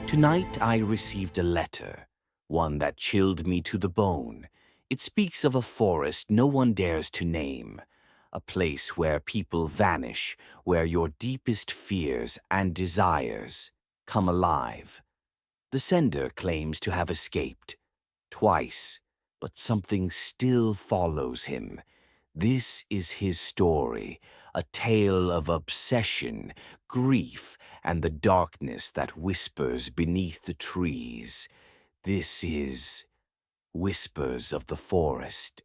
Tonight I received a letter, one that chilled me to the bone. It speaks of a forest no one dares to name, a place where people vanish, where your deepest fears and desires come alive. The sender claims to have escaped twice, but something still follows him. This is his story, a tale of obsession, grief, and the darkness that whispers beneath the trees. This is Whispers of the Forest.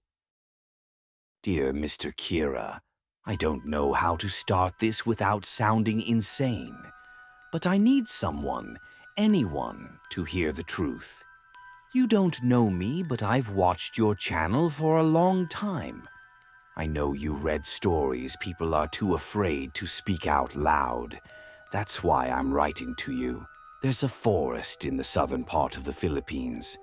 Dear Mr. Kira, I don't know how to start this without sounding insane, but I need someone, anyone, to hear the truth. You don't know me, but I've watched your channel for a long time. I know you read stories people are too afraid to speak out loud. That's why I'm writing to you. There's a forest in the southern part of the Philippines.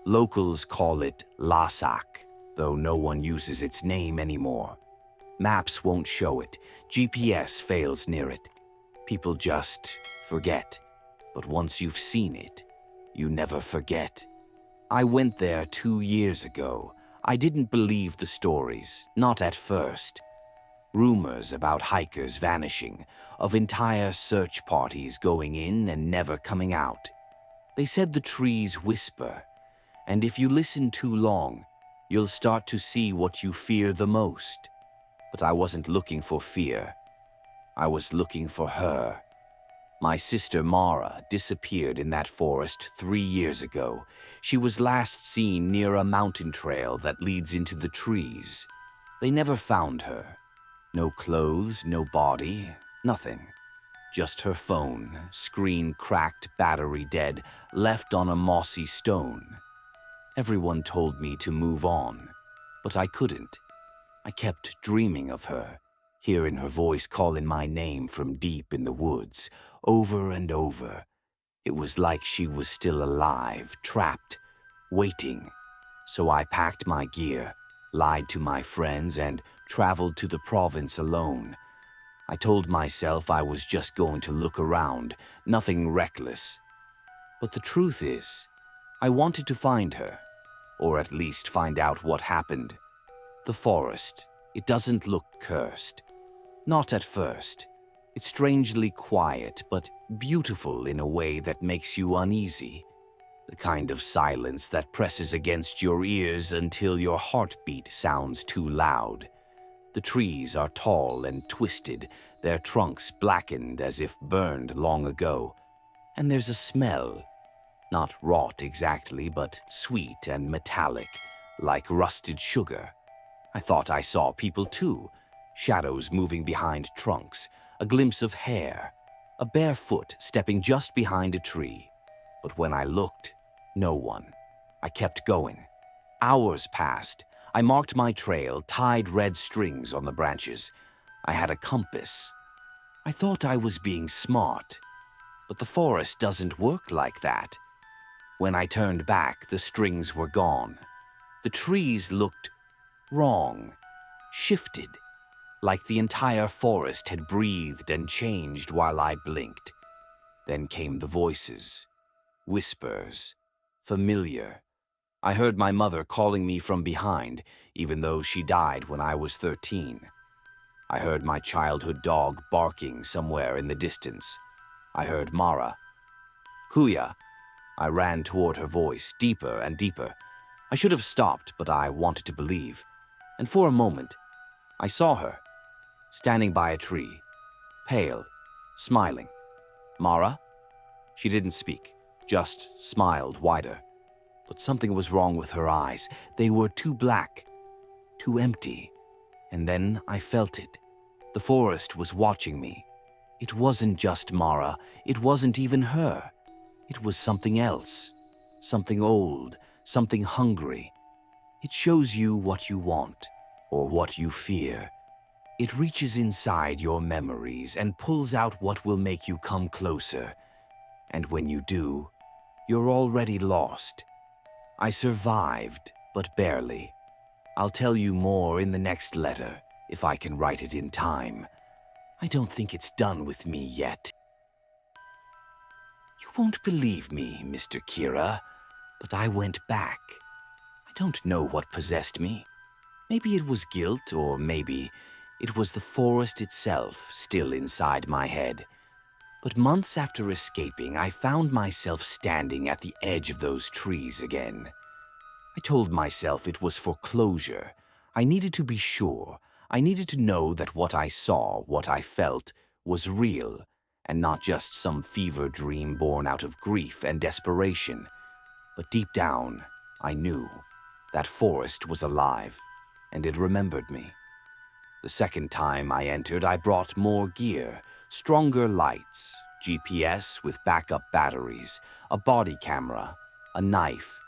Locals call it Lasak, though no one uses its name anymore. Maps won't show it. GPS fails near it. People just forget. But once you've seen it, you never forget. I went there 2 years ago. I didn't believe the stories, not at first. Rumors about hikers vanishing, of entire search parties going in and never coming out. They said the trees whisper, and if you listen too long, you'll start to see what you fear the most. But I wasn't looking for fear. I was looking for her. My sister Mara disappeared in that forest 3 years ago. She was last seen near a mountain trail that leads into the trees. They never found her. No clothes, no body, nothing. Just her phone, screen cracked, battery dead, left on a mossy stone. Everyone told me to move on, but I couldn't. I kept dreaming of her, hearing her voice calling my name from deep in the woods, over and over. It was like she was still alive, trapped, waiting. So I packed my gear, lied to my friends, and traveled to the province alone. I told myself I was just going to look around, nothing reckless. But the truth is, I wanted to find her, or at least find out what happened. The forest, it doesn't look cursed. Not at first. It's strangely quiet, but beautiful in a way that makes you uneasy. The kind of silence that presses against your ears until your heartbeat sounds too loud. The trees are tall and twisted, their trunks blackened as if burned long ago. And there's a smell, not rot exactly, but sweet and metallic, like rusted sugar. I thought I saw people too, shadows moving behind trunks, a glimpse of hair, a bare foot stepping just behind a tree. But when I looked, no one. I kept going. Hours passed. I marked my trail, tied red strings on the branches. I had a compass. I thought I was being smart, but the forest doesn't work like that. When I turned back, the strings were gone. The trees looked wrong, shifted, like the entire forest had breathed and changed while I blinked. Then came the voices, whispers, familiar. I heard my mother calling me from behind, even though she died when I was 13. I heard my childhood dog barking somewhere in the distance. I heard Mara. Kuya. I ran toward her voice, deeper and deeper. I should have stopped, but I wanted to believe. And for a moment, I saw her, standing by a tree, pale, smiling. Mara? She didn't speak, just smiled wider. But something was wrong with her eyes. They were too black, too empty. And then I felt it. The forest was watching me. It wasn't just Mara. It wasn't even her. It was something else. Something old, something hungry. It shows you what you want, or what you fear. It reaches inside your memories and pulls out what will make you come closer. And when you do, you're already lost. I survived, but barely. I'll tell you more in the next letter, if I can write it in time. I don't think it's done with me yet. You won't believe me, Mr. Kira, but I went back. I don't know what possessed me. Maybe it was guilt, or maybe it was the forest itself still inside my head. But months after escaping, I found myself standing at the edge of those trees again. I told myself it was for closure. I needed to be sure. I needed to know that what I saw, what I felt, was real, and not just some fever dream born out of grief and desperation. But deep down, I knew that forest was alive, and it remembered me. The second time I entered, I brought more gear, stronger lights, GPS with backup batteries, a body camera, a knife,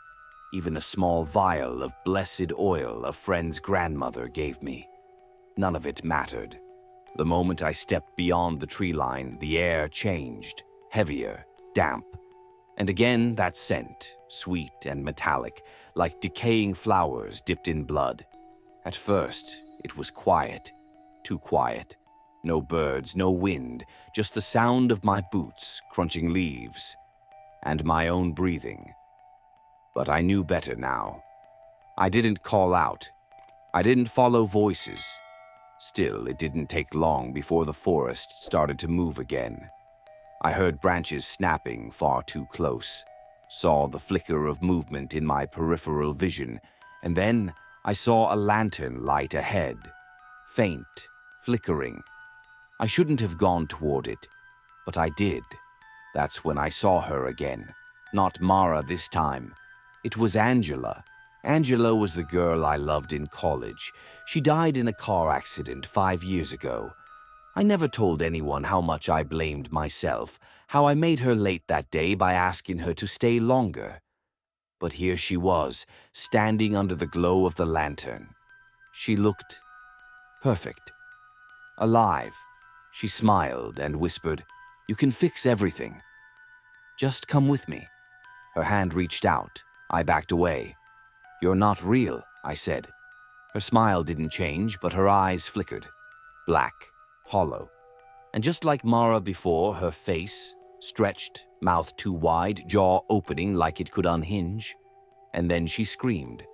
even a small vial of blessed oil a friend's grandmother gave me. None of it mattered. The moment I stepped beyond the tree line, the air changed, heavier, damp. And again that scent, sweet and metallic, like decaying flowers dipped in blood. At first, it was quiet, too quiet. No birds, no wind, just the sound of my boots crunching leaves, and my own breathing. But I knew better now. I didn't call out. I didn't follow voices. Still, it didn't take long before the forest started to move again. I heard branches snapping far too close, saw the flicker of movement in my peripheral vision, and then I saw a lantern light ahead, faint, flickering. I shouldn't have gone toward it, but I did. That's when I saw her again. Not Mara this time. It was Angela. Angela was the girl I loved in college. She died in a car accident 5 years ago. I never told anyone how much I blamed myself, how I made her late that day by asking her to stay longer. But here she was, standing under the glow of the lantern. She looked perfect, alive. She smiled and whispered, "You can fix everything. Just come with me." Her hand reached out. I backed away. "You're not real," I said. Her smile didn't change, but her eyes flickered. Black, hollow. And just like Mara before, her face, stretched, mouth too wide, jaw opening like it could unhinge. And then she screamed,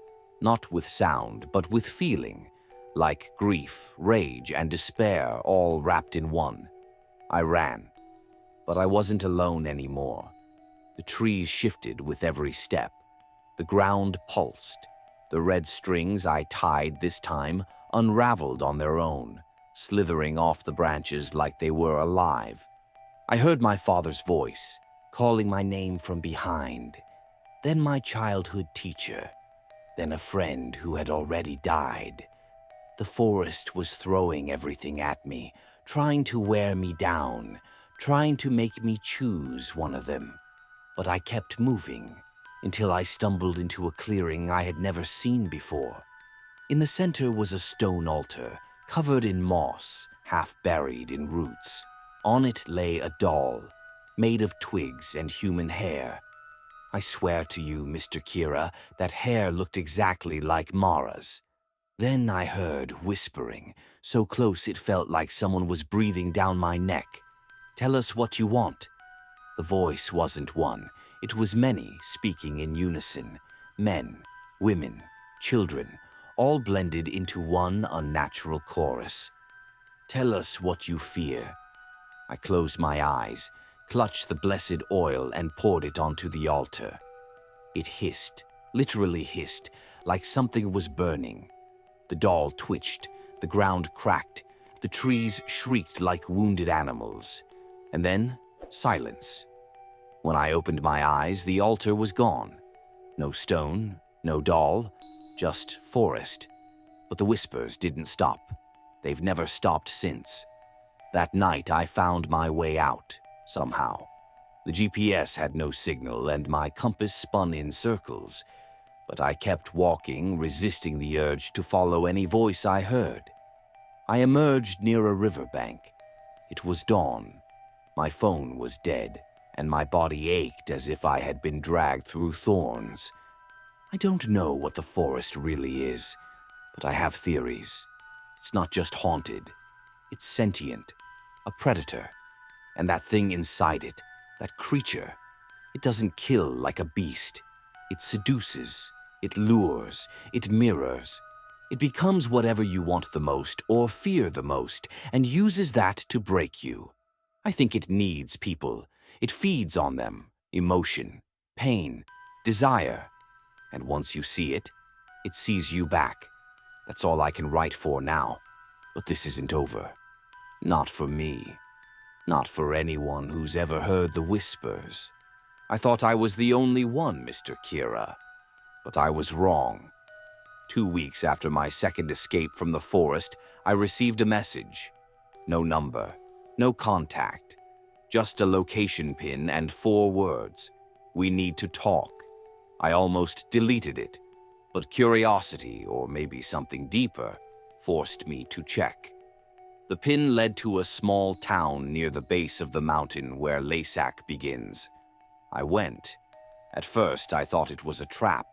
not with sound, but with feeling, like grief, rage, and despair all wrapped in one. I ran, but I wasn't alone anymore. The trees shifted with every step. The ground pulsed. The red strings I tied this time unraveled on their own, slithering off the branches like they were alive. I heard my father's voice, calling my name from behind. Then my childhood teacher. Then a friend who had already died. The forest was throwing everything at me, trying to wear me down, trying to make me choose one of them. But I kept moving, until I stumbled into a clearing I had never seen before. In the center was a stone altar, covered in moss, half buried in roots. On it lay a doll, made of twigs and human hair. I swear to you, Mr. Kira, that hair looked exactly like Mara's. Then I heard whispering, so close it felt like someone was breathing down my neck. "Tell us what you want." The voice wasn't one. It was many speaking in unison. Men, women, children, all blended into one unnatural chorus. "Tell us what you fear." I closed my eyes, clutched the blessed oil, and poured it onto the altar. It hissed, literally hissed, like something was burning. The doll twitched, the ground cracked, the trees shrieked like wounded animals. And then, silence. When I opened my eyes, the altar was gone. No stone, no doll, just forest. But the whispers didn't stop. They've never stopped since. That night, I found my way out, somehow. The GPS had no signal, and my compass spun in circles. But I kept walking, resisting the urge to follow any voice I heard. I emerged near a riverbank. It was dawn. My phone was dead, and my body ached as if I had been dragged through thorns. I don't know what the forest really is, but I have theories. It's not just haunted. It's sentient, a predator. And that thing inside it, that creature, It doesn't kill like a beast. It seduces, it lures, it mirrors. It becomes whatever you want the most or fear the most and uses that to break you. I think it needs people. It feeds on them, emotion, pain, desire. And once you see it, it sees you back. That's all I can write for now. But this isn't over. Not for me. Not for anyone who's ever heard the whispers. I thought I was the only one, Mr. Kira. But I was wrong. 2 weeks after my second escape from the forest, I received a message. No number, no contact, just a location pin and 4 words. We need to talk. I almost deleted it, but curiosity, or maybe something deeper, forced me to check. The pin led to a small town near the base of the mountain where Laysac begins. I went. At first, I thought it was a trap,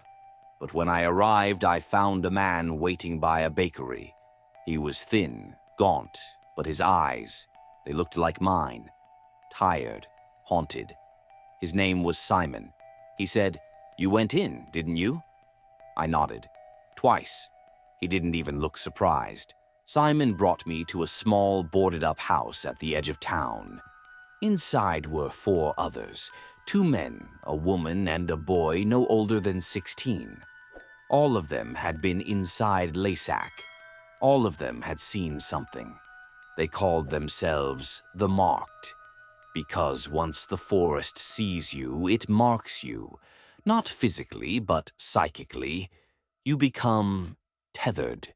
but when I arrived, I found a man waiting by a bakery. He was thin, gaunt, but his eyes, they looked like mine. Tired, haunted. His name was Simon. He said, "You went in, didn't you?" I nodded. Twice. He didn't even look surprised. Simon brought me to a small, boarded-up house at the edge of town. Inside were 4 others, 2 men, a woman, and a boy no older than 16. All of them had been inside Laysac. All of them had seen something. They called themselves the Marked, because once the forest sees you, it marks you. Not physically, but psychically. You become tethered,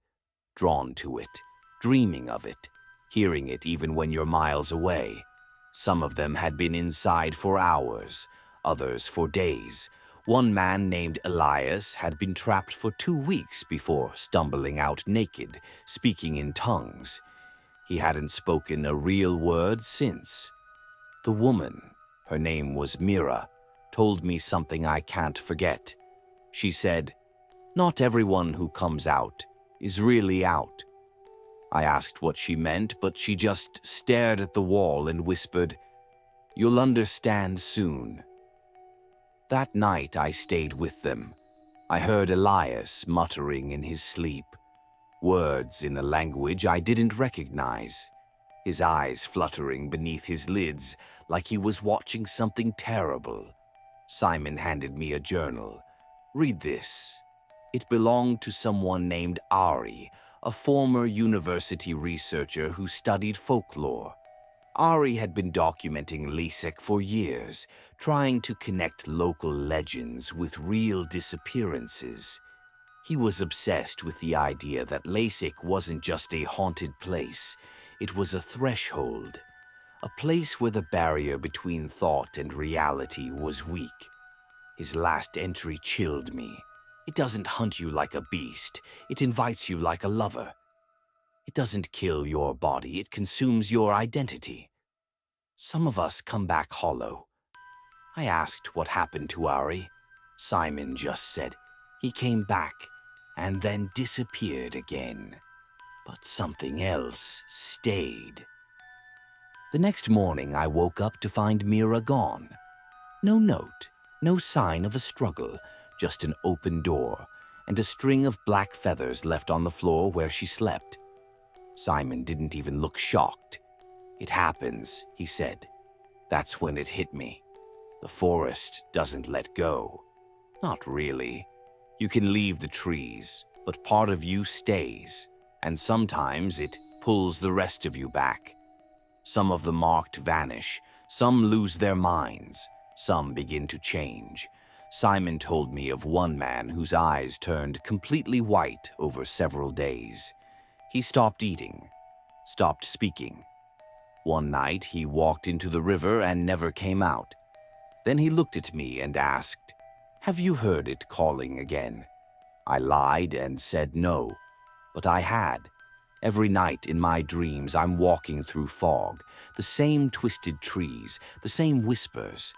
drawn to it, dreaming of it, hearing it even when you're miles away. Some of them had been inside for hours, others for days. One man named Elias had been trapped for 2 weeks before stumbling out naked, speaking in tongues. He hadn't spoken a real word since. The woman, her name was Mira, told me something I can't forget. She said, "Not everyone who comes out is really out." I asked what she meant, but she just stared at the wall and whispered, "You'll understand soon." That night I stayed with them. I heard Elias muttering in his sleep, words in a language I didn't recognize, his eyes fluttering beneath his lids like he was watching something terrible. Simon handed me a journal. "Read this." It belonged to someone named Ari, a former university researcher who studied folklore. Ari had been documenting Laysac for years, trying to connect local legends with real disappearances. He was obsessed with the idea that Laysac wasn't just a haunted place, it was a threshold, a place where the barrier between thought and reality was weak. His last entry chilled me. It doesn't hunt you like a beast, it invites you like a lover. It doesn't kill your body, it consumes your identity. Some of us come back hollow. I asked what happened to Ari. Simon just said he came back and then disappeared again. But something else stayed. The next morning I woke up to find Mira gone. No note, no sign of a struggle, just an open door and a string of black feathers left on the floor where she slept. Simon didn't even look shocked. "It happens," he said. That's when it hit me. The forest doesn't let go. Not really. You can leave the trees, but part of you stays, and sometimes it pulls the rest of you back. Some of the marked vanish, some lose their minds, some begin to change. Simon told me of one man whose eyes turned completely white over several days. He stopped eating, stopped speaking. One night he walked into the river and never came out. Then he looked at me and asked, "Have you heard it calling again?" I lied and said no, but I had. Every night in my dreams I'm walking through fog, the same twisted trees, the same whispers.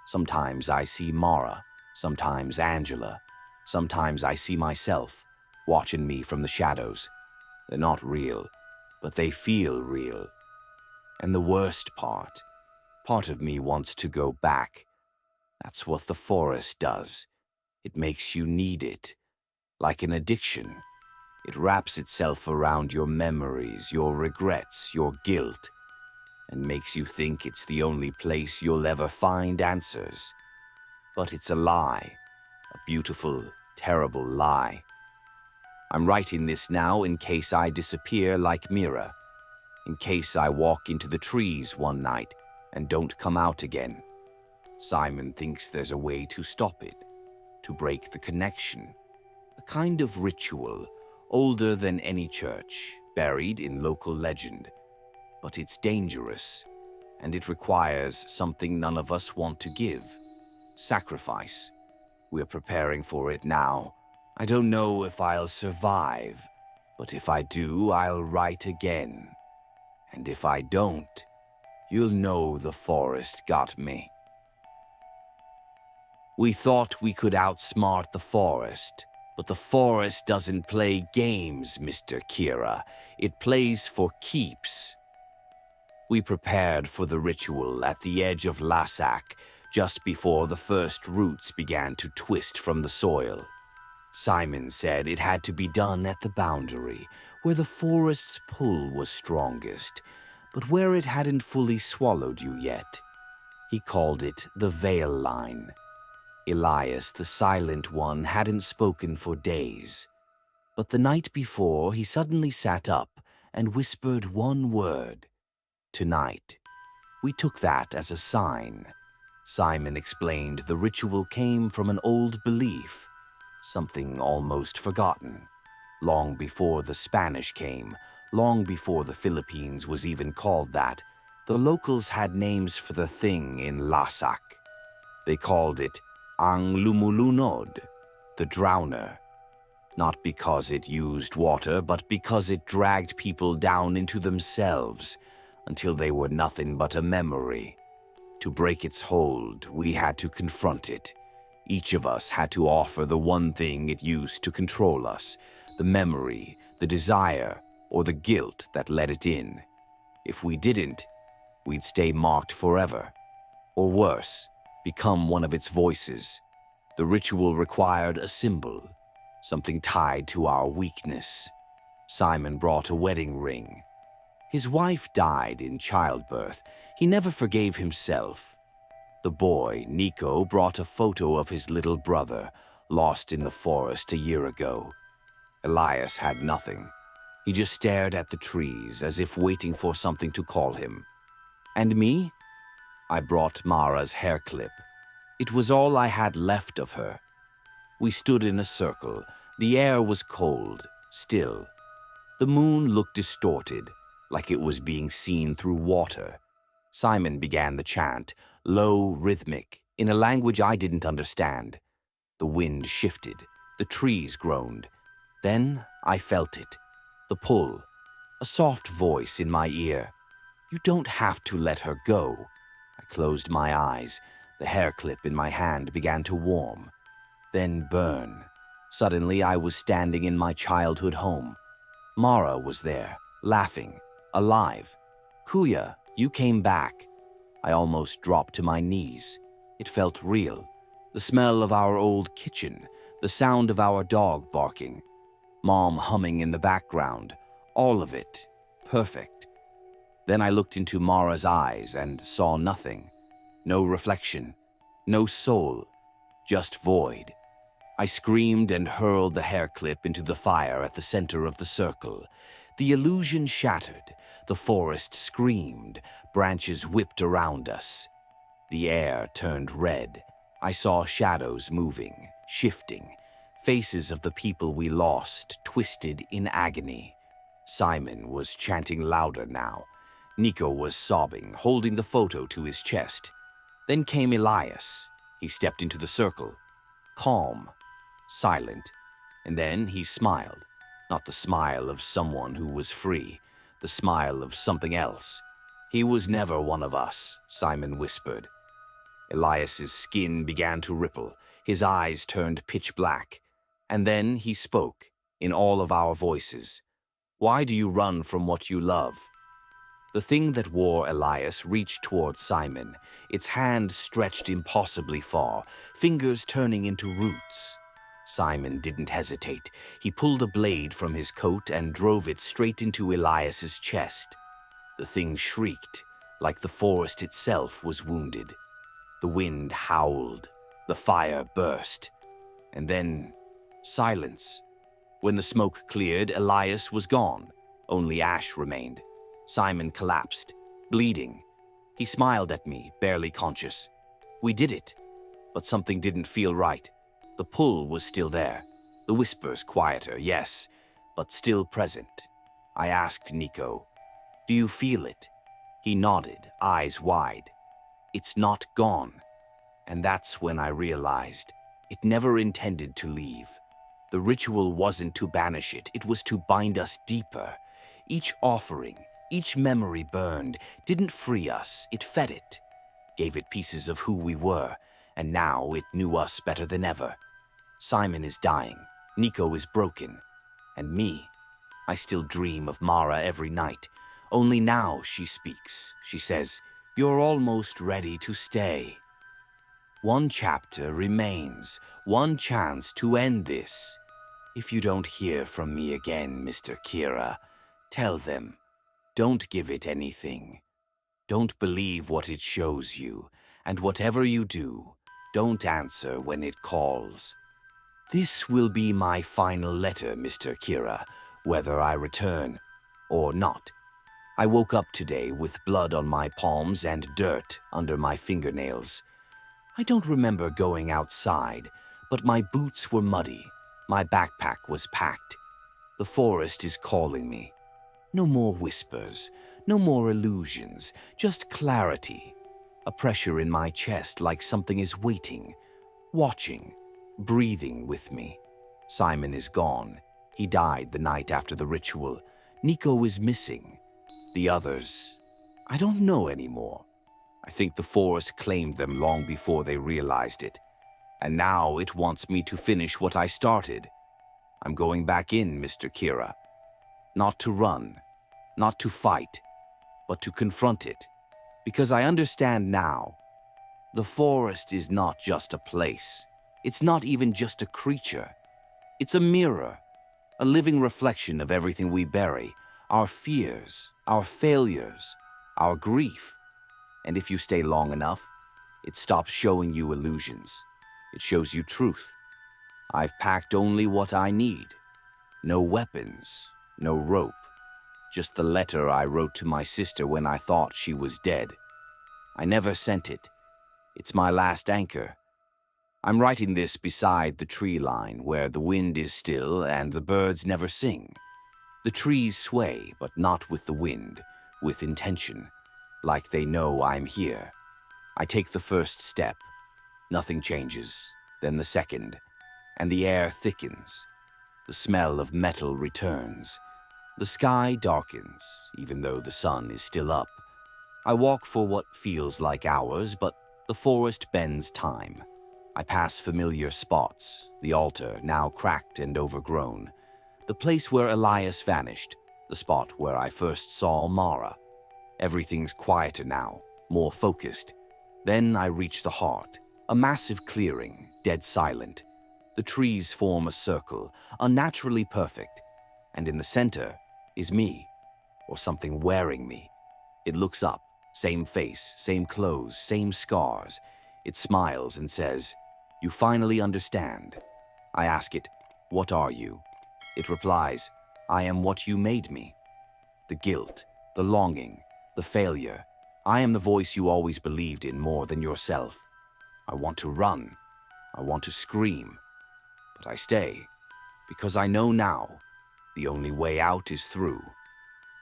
Sometimes I see Mara, sometimes Angela. Sometimes I see myself, watching me from the shadows. They're not real, but they feel real. And the worst part of me wants to go back, That's what the forest does. It makes you need it. Like an addiction. It wraps itself around your memories, your regrets, your guilt, and makes you think it's the only place you'll ever find answers. But it's a lie. A beautiful, terrible lie. I'm writing this now in case I disappear like Mira. In case I walk into the trees one night and don't come out again. Simon thinks there's a way to stop it, to break the connection. A kind of ritual, older than any church, buried in local legend. But it's dangerous, and it requires something none of us want to give. Sacrifice. We're preparing for it now. I don't know if I'll survive, but if I do, I'll write again. And if I don't, you'll know the forest got me. We thought we could outsmart the forest, but the forest doesn't play games, Mr. Kira. It plays for keeps. We prepared for the ritual at the edge of Lassak, just before the first roots began to twist from the soil. Simon said it had to be done at the boundary, where the forest's pull was strongest, but where it hadn't fully swallowed you yet. He called it the veil line. Elias, the silent one, hadn't spoken for days. But the night before, he suddenly sat up and whispered one word. Tonight. We took that as a sign. Simon explained the ritual came from an old belief, something almost forgotten. Long before the Spanish came, long before the Philippines was even called that, the locals had names for the thing in Lassak. They called it Ang Lumulunod, the drowner. Not because it used water, but because it dragged people down into themselves until they were nothing but a memory. To break its hold, we had to confront it. Each of us had to offer the one thing it used to control us, the memory, the desire, or the guilt that let it in. If we didn't, we'd stay marked forever. Or worse, become one of its voices. The ritual required a symbol, something tied to our weakness. Simon brought a wedding ring. His wife died in childbirth. He never forgave himself. The boy, Nico, brought a photo of his little brother, lost in the forest a year ago. Elias had nothing. He just stared at the trees as if waiting for something to call him. And me? I brought Mara's hair clip. It was all I had left of her. We stood in a circle. The air was cold, still. The moon looked distorted, like it was being seen through water. Simon began the chant, low, rhythmic, in a language I didn't understand. The wind shifted. The trees groaned. Then I felt it. The pull. A soft voice in my ear. You don't have to let her go. I closed my eyes. The hair clip in my hand began to warm, then burn. Suddenly I was standing in my childhood home. Mara was there, laughing, alive. Kuya, you came back. I almost dropped to my knees. It felt real. The smell of our old kitchen, the sound of our dog barking, Mom humming in the background, all of it, perfect. Then I looked into Mara's eyes and saw nothing. No reflection, no soul, just void. I screamed and hurled the hair clip into the fire at the center of the circle. The illusion shattered. The forest screamed. Branches whipped around us. The air turned red. I saw shadows moving, shifting. Faces of the people we lost, twisted in agony. Simon was chanting louder now. Nico was sobbing, holding the photo to his chest. Then came Elias. He stepped into the circle. Calm, silent. And then he smiled. Not the smile of someone who was free. The smile of something else. He was never one of us, Simon whispered. Elias's skin began to ripple. His eyes turned pitch black. And then he spoke, in all of our voices. Why do you run from what you love? The thing that wore Elias reached towards Simon, its hand stretched impossibly far, fingers turning into roots. Simon didn't hesitate. He pulled a blade from his coat and drove it straight into Elias's chest. The thing shrieked, like the forest itself was wounded. The wind howled, the fire burst, and then silence. When the smoke cleared, Elias was gone. Only ash remained. Simon collapsed, bleeding. He smiled at me, barely conscious. We did it, but something didn't feel right. The pull was still there. The whispers quieter, yes, but still present. I asked Nico, "Do you feel it?" He nodded, eyes wide. "It's not gone." And that's when I realized it never intended to leave. The ritual wasn't to banish it, it was to bind us deeper. Each offering, each memory burned, didn't free us, it fed it. Gave it pieces of who we were, and now it knew us better than ever. Simon is dying, Nico is broken, and me, I still dream of Mara every night. Only now she speaks. She says, "You're almost ready to stay." One chapter remains, one chance to end this. If you don't hear from me again, Mr. Kira, tell them, don't give it anything. Don't believe what it shows you, and whatever you do, don't answer when it calls. This will be my final letter, Mr. Kira, whether I return or not. I woke up today with blood on my palms and dirt under my fingernails. I don't remember going outside, but my boots were muddy. My backpack was packed. The forest is calling me. No more whispers, no more illusions, just clarity. A pressure in my chest like something is waiting, watching, breathing with me. Simon is gone. He died the night after the ritual. Nico is missing. The others, I don't know anymore. I think the forest claimed them long before they realized it. And now it wants me to finish what I started. I'm going back in, Mr. Kira. Not to run, not to fight, but to confront it. Because I understand now, the forest is not just a place. It's not even just a creature. It's a mirror, a living reflection of everything we bury, our fears, our failures, our grief. And if you stay long enough, it stops showing you illusions. It shows you truth. I've packed only what I need. No weapons, no rope. Just the letter I wrote to my sister when I thought she was dead. I never sent it. It's my last anchor. I'm writing this beside the tree line where the wind is still and the birds never sing. The trees sway, but not with the wind, with intention, like they know I'm here. I take the first step. Nothing changes, then the second, and the air thickens. The smell of metal returns. The sky darkens, even though the sun is still up. I walk for what feels like hours, but the forest bends time. I pass familiar spots, the altar now cracked and overgrown, the place where Elias vanished, the spot where I first saw Mara. Everything's quieter now, more focused. Then I reach the heart, a massive clearing, dead silent. The trees form a circle, unnaturally perfect, and in the center is me, or something wearing me. It looks up, same face, same clothes, same scars. It smiles and says, "You finally understand." I ask it, "What are you?" It replies, "I am what you made me." The guilt, the longing, the failure. I am the voice you always believed in more than yourself. I want to run. I want to scream. But I stay, because I know now the only way out is through.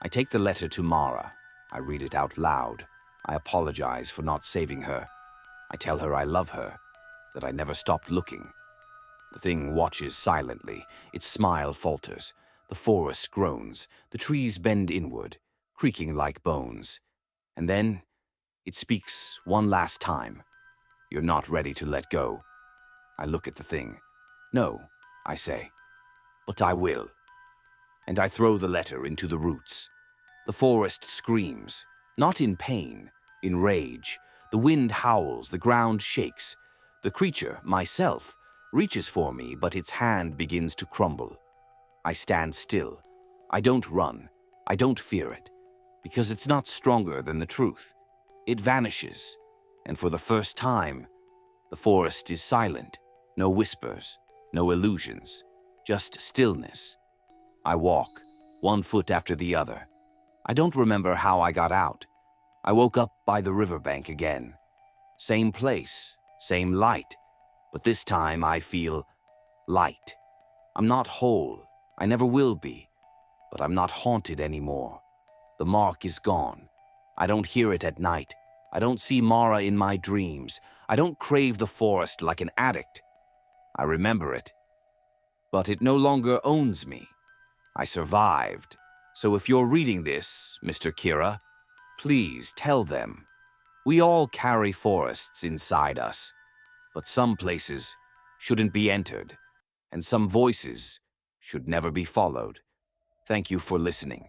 I take the letter to Mara. I read it out loud. I apologize for not saving her. I tell her I love her, that I never stopped looking. The thing watches silently. Its smile falters. The forest groans. The trees bend inward, creaking like bones. And then it speaks one last time. "You're not ready to let go." I look at the thing. "No," I say, "but I will." And I throw the letter into the roots. The forest screams, not in pain, in rage. The wind howls, the ground shakes. The creature, myself, reaches for me, but its hand begins to crumble. I stand still. I don't run. I don't fear it, because it's not stronger than the truth. It vanishes, and for the first time, the forest is silent. No whispers, no illusions, just stillness. I walk, one foot after the other. I don't remember how I got out. I woke up by the riverbank again. Same place, same light, but this time I feel light. I'm not whole, I never will be, but I'm not haunted anymore. The mark is gone. I don't hear it at night. I don't see Mara in my dreams. I don't crave the forest like an addict. I remember it, but it no longer owns me. I survived. So if you're reading this, Mr. Kira, please tell them. We all carry forests inside us, but some places shouldn't be entered, and some voices should never be followed. Thank you for listening.